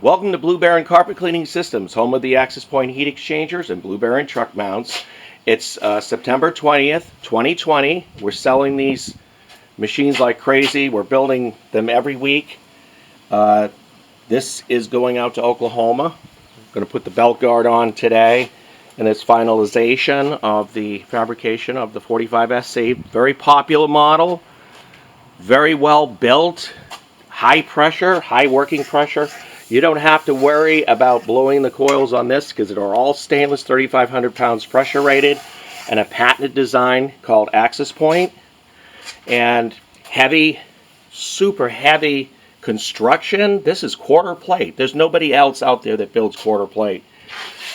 Welcome to Blue Baron Carpet Cleaning Systems, home of the Access Point heat exchangers and Blue Baron truck mounts. It's September 20th, 2020. We're selling these machines like crazy. We're building them every week. This is going out to Oklahoma. I'm going to put the belt guard on today, and it's finalization of the fabrication of the 45SC. Very popular model, very well built, high pressure, high working pressure. You don't have to worry about blowing the coils on this because they're all stainless, 3,500 pounds pressure rated, and a patented design called Access Point. And heavy, super heavy construction. This is quarter plate. There's nobody else out there that builds quarter plate.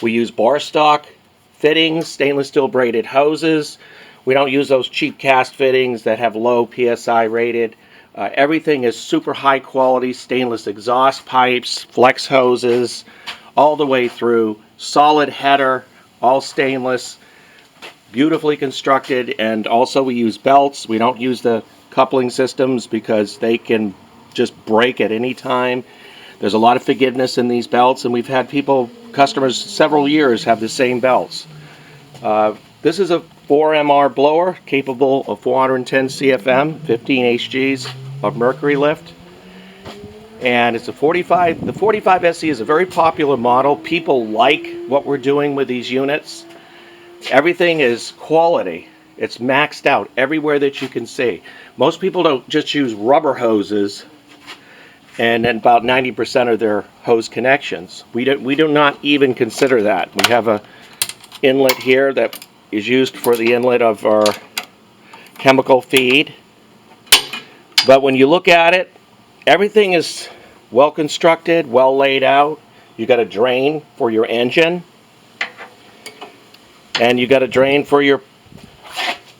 We use bar stock fittings, stainless steel braided hoses. We don't use those cheap cast fittings that have low PSI rated. Everything is super high quality stainless exhaust pipes, flex hoses, all the way through. Solid header, all stainless, beautifully constructed, and also we use belts. We don't use the coupling systems because they can just break at any time. There's a lot of forgiveness in these belts, and we've had customers several years have the same belts. This is a 4MR blower capable of 410 CFM, 15 HGs of mercury lift, and it's a 45. The 45SC is a very popular model. People like what we're doing with these units. Everything is quality. It's maxed out everywhere that you can see. Most people don't just use rubber hoses and then about 90% of their hose connections. We do not even consider that. We have a inlet here that is used for the inlet of our chemical feed. But when you look at it, everything is well constructed, well laid out. You got a drain for your engine, and you got a drain for your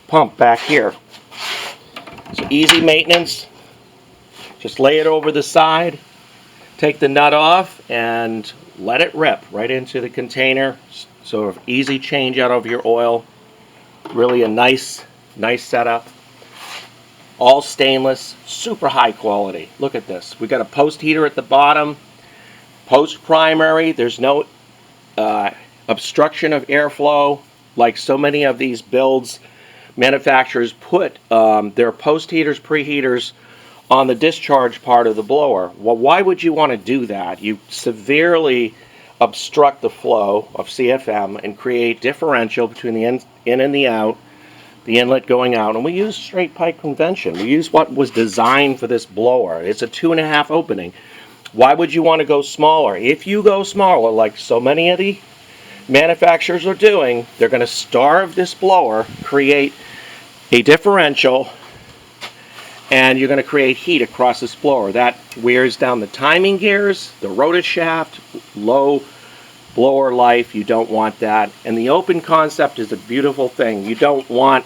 pump back here. So easy maintenance. Just lay it over the side, take the nut off, and let it rip right into the container. So easy change out of your oil. Really a nice setup. All stainless, super high quality. Look at this. We got a post heater at the bottom. Post primary. There's no obstruction of airflow like so many of these builds. Manufacturers put their post heaters, preheaters on the discharge part of the blower. Well, why would you want to do that? You severely obstruct the flow of CFM and create differential between the in and the out, the inlet going out. And we use straight pipe convention. We use what was designed for this blower. It's a 2.5 opening. Why would you want to go smaller? If you go smaller, like so many of the manufacturers are doing, they're going to starve this blower, create a differential, and you're going to create heat across this blower. That wears down the timing gears, the rotor shaft, low blower life. You don't want that. And the open concept is a beautiful thing. You don't want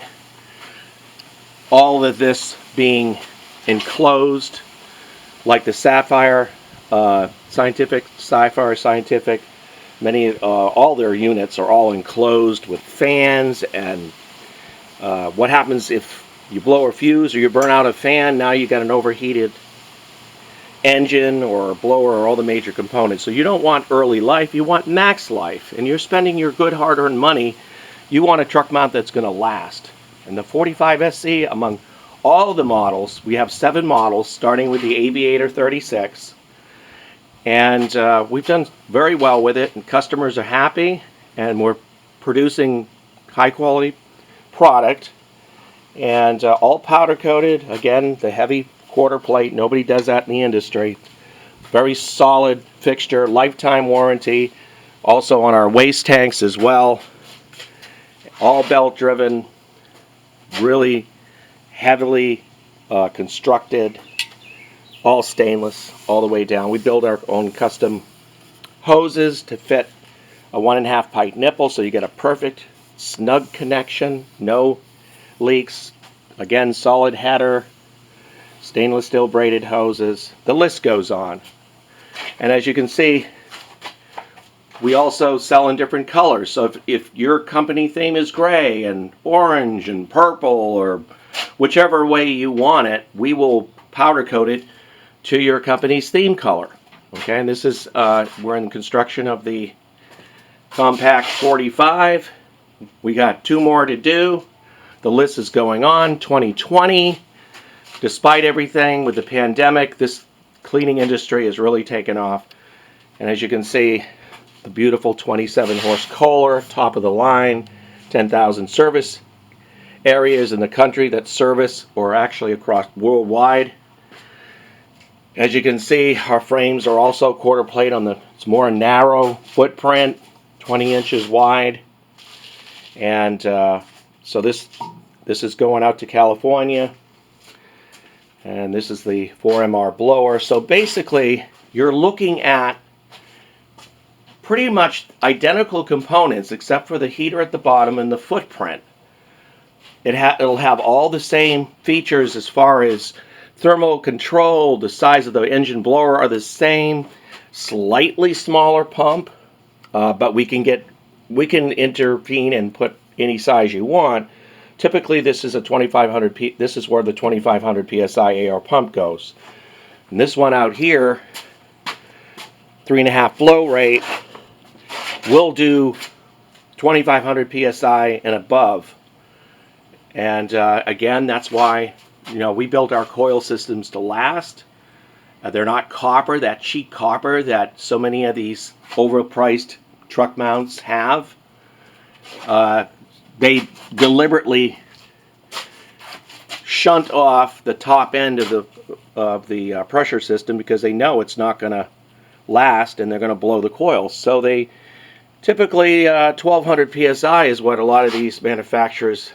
all of this being enclosed like the Sapphire Scientific. All their units are all enclosed with fans, and what happens if you blow a fuse or you burn out a fan? Now you got an overheated engine or a blower or all the major components. So you don't want early life, you want max life, and you're spending your good hard-earned money. You want a truck mount that's going to last. And the 45SC, among all the models, we have 7 models starting with the Aviator 36, and we've done very well with it, and customers are happy, and we're producing high quality product, and all powder coated. Again, the heavy quarter plate, nobody does that in the industry. Very solid fixture, lifetime warranty, also on our waste tanks as well. All belt driven, really heavily constructed, all stainless all the way down. We build our own custom hoses to fit a 1.5 pipe nipple, so you get a perfect snug connection, no leaks. Again, solid header, stainless steel braided hoses. The list goes on. And as you can see, we also sell in different colors. So if your company theme is gray and orange and purple, or whichever way you want it, we will powder coat it to your company's theme color. Okay, and this is, we're in construction of the Compact 45. We got 2 more to do. The list is going on. 2020, despite everything with the pandemic, this cleaning industry has really taken off. And as you can see, the beautiful 27 horse Kohler, top of the line, 10,000 service areas in the country that service, or actually across worldwide. As you can see, our frames are also quarter plate on the, it's more narrow footprint, 20 inches wide. And so this is going out to California. And this is the 4MR blower. So basically, you're looking at pretty much identical components except for the heater at the bottom and the footprint. It'll have all the same features as far as thermal control. The size of the engine blower are the same, slightly smaller pump, but we can intervene and put any size you want. Typically, this is a 2500. This is where the 2500 psi AR pump goes. And this one out here, 3.5 flow rate, will do 2500 psi and above. And again, that's why, you know, we built our coil systems to last. They're not copper, that cheap copper that so many of these overpriced truck mounts have. They deliberately shunt off the top end of the pressure system because they know it's not going to last and they're going to blow the coils. So they typically 1200 psi is what a lot of these manufacturers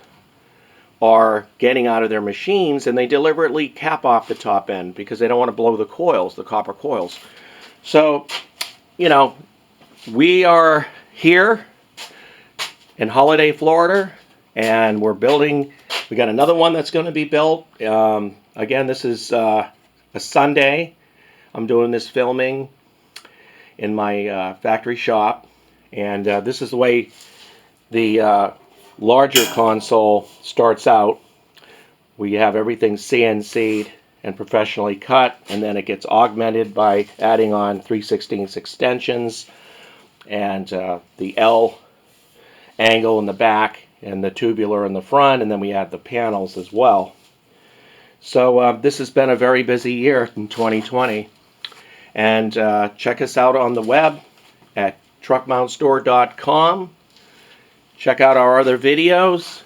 are getting out of their machines, and they deliberately cap off the top end because they don't want to blow the coils, the copper coils. So, you know, we are here in Holiday, Florida, and we're building. We got another one that's going to be built. Again, this is a Sunday. I'm doing this filming in my factory shop, and this is the way the larger console starts out. We have everything CNC'd and professionally cut, and then it gets augmented by adding on 3/16 extensions and the L angle in the back and the tubular in the front, and then we add the panels as well. So this has been a very busy year in 2020, and check us out on the web at truckmountstore.com. Check out our other videos.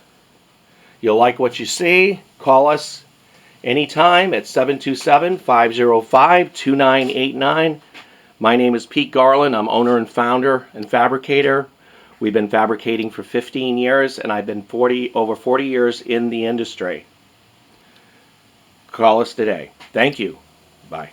You'll like what you see. Call us anytime at 727-505-2989. My name is Pete Garland. I'm owner and founder and fabricator. We've been fabricating for 15 years, and I've been over 40 years in the industry. Call us today. Thank you. Bye.